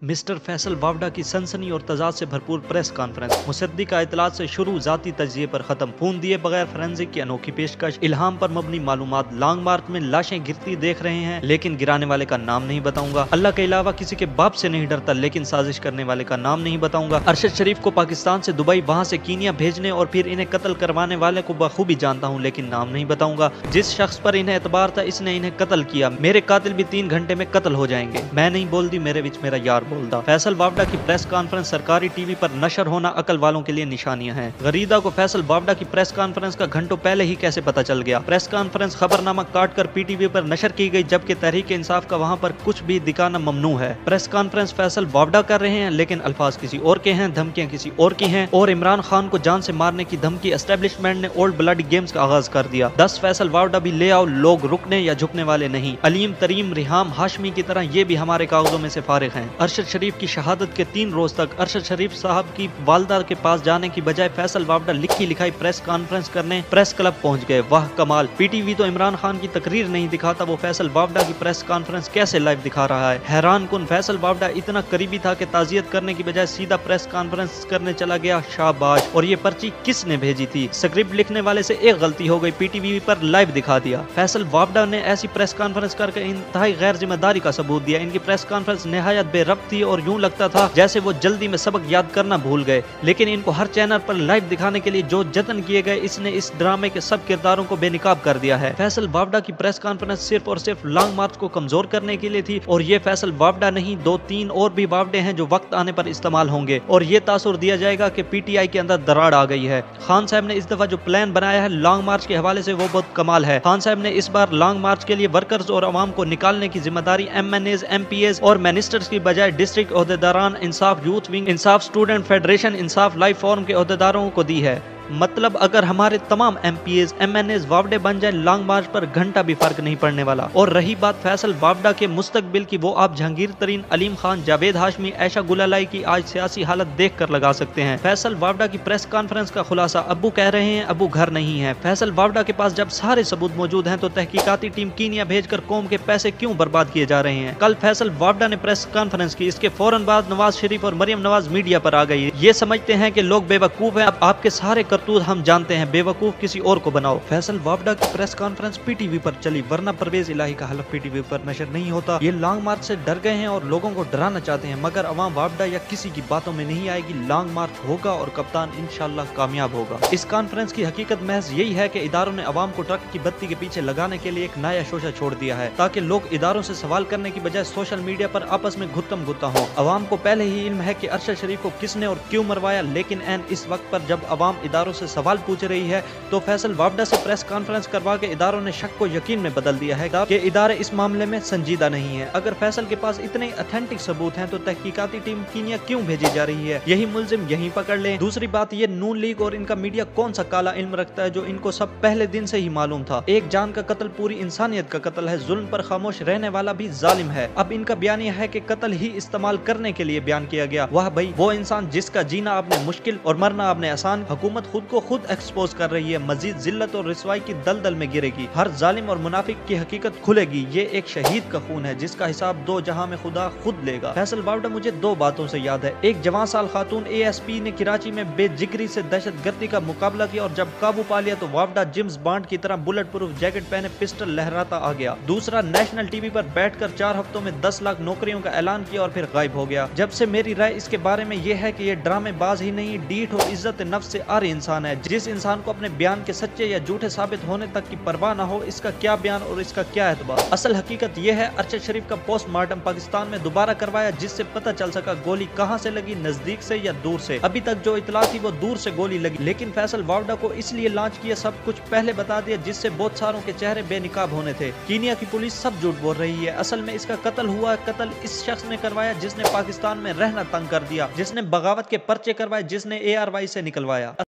Mister Faisal Vawda की सनसनी और तजाद से भरपूर प्रेस कॉन्फ्रेंस। मुसद्दिका इतलात से शुरू, जाती तजिए पर खत्म, खून दिए बगैर फोरेंसिक की अनोखी पेशकश, इल्हाम पर मबनी मालूमात, लॉन्ग मार्च में लाशें गिरती देख रहे हैं लेकिन गिराने वाले का नाम नहीं बताऊंगा। अल्लाह के अलावा किसी के बाप से नहीं डरता लेकिन साजिश करने वाले का नाम नहीं बताऊंगा। अरशद शरीफ को पाकिस्तान से दुबई, वहां से कीनिया भेजने और फिर इन्हें कत्ल करवाने वाले को बखूबी जानता हूँ लेकिन नाम नहीं बताऊंगा। जिस शख्स पर इन्हें एतबार था इसने इन्हें कत्ल किया। मेरे कातिल भी 3 घंटे में कत्ल हो जाएंगे। मैं नहीं बोलती, मेरे बीच मेरा यार बोलता। फैसल वावडा की प्रेस कॉन्फ्रेंस सरकारी टीवी पर नशर होना अकल वालों के लिए निशानियां हैं। गरीदा को फैसल वावडा की प्रेस कॉन्फ्रेंस का घंटों पहले ही कैसे पता चल गया? प्रेस कॉन्फ्रेंस खबरनामा काटकर पीटीवी पर नशर की गई जबकि तहरीक इंसाफ का वहां पर कुछ भी दिखाना ममनू है। प्रेस कॉन्फ्रेंस फैसल वावडा कर रहे हैं लेकिन अल्फाज किसी और के हैं, धमकियां किसी और की हैं और इमरान खान को जान से मारने की धमकी एस्टेब्लिशमेंट ने ओल्ड ब्लड गेम्स का आगाज कर दिया। 10 फैसल वावडा भी ले आओ, लोग रुकने या झुकने वाले नहीं। अलीम, तरीम, रिहाम, हाशमी की तरह ये भी हमारे कागजों में से फारिग हैं। अरशद शरीफ की शहादत के 3 रोज तक अरशद शरीफ साहब की वालदा के पास जाने की बजाय फैसल वावडा लिखी लिखाई प्रेस कॉन्फ्रेंस करने प्रेस क्लब पहुंच गए। वाह कमाल! पीटीवी तो इमरान खान की तकरीर नहीं दिखाता, वो फैसल वावडा की प्रेस कॉन्फ्रेंस कैसे लाइव दिखा रहा है? हैरान कुन। फैसल वावडा इतना करीबी था कि ताजियत करने की बजाय सीधा प्रेस कॉन्फ्रेंस करने चला गया। शाबाश! और ये पर्ची किसने भेजी थी? स्क्रिप्ट लिखने वाले से एक गलती हो गई, पीटीवी पर लाइव दिखा दिया। फैसल वावडा ने ऐसी प्रेस कॉन्फ्रेंस करके इंतहाई गैर जिम्मेदारी का सबूत दिया। इनकी प्रेस कॉन्फ्रेंस निहायत बेरब्त थी और यूं लगता था जैसे वो जल्दी में सबक याद करना भूल गए। लेकिन इनको हर चैनल पर लाइव दिखाने के लिए जो जतन किए गए, इसने इस ड्रामे के सब किरदारों को बेनिकाब कर दिया है। फैसल वावडा की प्रेस कॉन्फ्रेंस सिर्फ और सिर्फ लॉन्ग मार्च को कमजोर करने के लिए थी और ये फैसल वावडा नहीं, 2-3 और भी वावडे हैं जो वक्त आने पर इस्तेमाल होंगे और ये तासुर दिया जाएगा कि पीटीआई के अंदर दरार आ गई है। खान साहब ने इस दफा जो प्लान बनाया है लॉन्ग मार्च के हवाले से वो बहुत कमाल है। खान साहब ने इस बार लॉन्ग मार्च के लिए वर्कर्स और अवाम को निकालने की जिम्मेदारी एमएनएज, एमपीएज और मिनिस्टर्स की बजाय डिस्ट्रिक्ट ओहदेदारान, इंसाफ यूथ विंग, इंसाफ स्टूडेंट फेडरेशन, इंसाफ लाइफ फोरम के ओहदेदारों को दी है। मतलब अगर हमारे तमाम एमपीएज, एमएनएज वावडे बन जाए, लॉन्ग मार्च पर घंटा भी फर्क नहीं पड़ने वाला। और रही बात फैसल वावडा के मुस्तकबिल की, वो आप जहांगीर तरीन, अलीम खान, जावेद हाशमी, ऐशा गुलालाई की आज सियासी हालत देख कर लगा सकते हैं। फैसल वावडा की प्रेस कॉन्फ्रेंस का खुलासा, अब्बू कह रहे हैं अब्बू घर नहीं है। फैसल वावडा के पास जब सारे सबूत मौजूद हैं तो तहकीकाती टीम कीनिया भेजकर कौम के पैसे क्यों बर्बाद किए जा रहे हैं? कल फैसल वावडा ने प्रेस कॉन्फ्रेंस की, इसके फौरन बाद नवाज शरीफ और मरियम नवाज मीडिया पर आ गई। ये समझते हैं कि लोग बेवकूफ हैं, अब आपके सारे करतूत हम जानते हैं, बेवकूफ किसी और को बनाओ। फैसल वावडा की प्रेस कॉन्फ्रेंस पीटीवी पर चली, वरना परवेज इलाही का हलफ पीटीवी पर नशर नहीं होता। ये लॉन्ग मार्च से डर गए हैं और लोगों को डराना चाहते हैं, मगर अवाम वावडा या किसी की बातों में नहीं आएगी। लॉन्ग मार्च होगा और कप्तान इंशाल्लाह कामयाब होगा। इस कॉन्फ्रेंस की हकीकत महज यही है कि इदारों ने अवाम को ट्रक की बत्ती के पीछे लगाने के लिए एक नया शोशा छोड़ दिया है ताकि लोग इदारों से सवाल करने की बजाय सोशल मीडिया पर आपस में गुत्तम गुत्ता हो। अवाम को पहले ही इल्म है कि अरशद शरीफ को किसने और क्यों मरवाया, लेकिन एन इस वक्त पर जब अवाम इदारों से सवाल पूछ रही है तो फैसल वावडा से प्रेस कॉन्फ्रेंस करवा के इदारों ने शक को यकीन में बदल दिया है कि इदारे इस मामले में संजीदा नहीं है। अगर फैसल के पास इतने ऑथेंटिक सबूत हैं तो तहकीकाती टीम कीनिया क्यों भेजी जा रही है? यही मुल्जिम यहीं पकड़ ले। दूसरी बात, ये नून लीग और इनका मीडिया कौन सा काला इल्म रखता है जो इनको सब पहले दिन से ही मालूम था? एक जान का कत्ल पूरी इंसानियत का कत्ल है, जुल्म पर खामोश रहने वाला भी जालिम है। अब इनका बयानिया है कि कत्ल ही इस्तेमाल करने के लिए बयान किया गया। वाह भाई, वो इंसान जिसका जीना आपने मुश्किल और मरना आपने आसान। हुकूमत खुद को खुद एक्सपोज कर रही है, मजीद जिल्लत और रिसवाई की दलदल में गिरेगी। हर जालिम और मुनाफिक की हकीकत खुलेगी। ये एक शहीद का खून है जिसका हिसाब 2 जहां में खुदा खुद लेगा। फैसल वावडा मुझे 2 बातों से याद है। एक जवान साल खातून एएसपी ने कराची में बेजिगरी से दहशतगर्दी का मुकाबला किया और जब काबू पा लिया तो वावडा जेम्स बॉन्ड की तरह बुलेट प्रूफ जैकेट पहने पिस्टल लहराता आ गया। दूसरा, नेशनल टीवी पर बैठकर 4 हफ्तों में 10 लाख नौकरियों का ऐलान किया और फिर गायब हो गया। जब से मेरी राय इसके बारे में यह है कि ये ड्रामेबाज ही नहीं, डीठ और इज्जत नफ्स से आरे इंसान है। जिस इंसान को अपने बयान के सच्चे या झूठे साबित होने तक की परवाह ना हो, इसका क्या बयान और इसका क्या एतबार। असल हकीकत यह है, अरशद शरीफ का पोस्टमार्टम पाकिस्तान में दोबारा करवाया जिससे पता चल सका गोली कहां से लगी, नजदीक से या दूर से। अभी तक जो इतला थी वो दूर से गोली लगी, लेकिन फैसल वावडा को इसलिए लॉन्च किया, सब कुछ पहले बता दिया जिससे बहुत सारों के चेहरे बेनिकाब होने थे। कीनिया की पुलिस सब झूठ बोल रही है। असल में इसका कत्ल हुआ, कत्ल इस शख्स ने करवाया जिसने पाकिस्तान में रहना तंग कर दिया, जिसने बगावत के पर्चे करवाए, जिसने ARY से निकलवाया।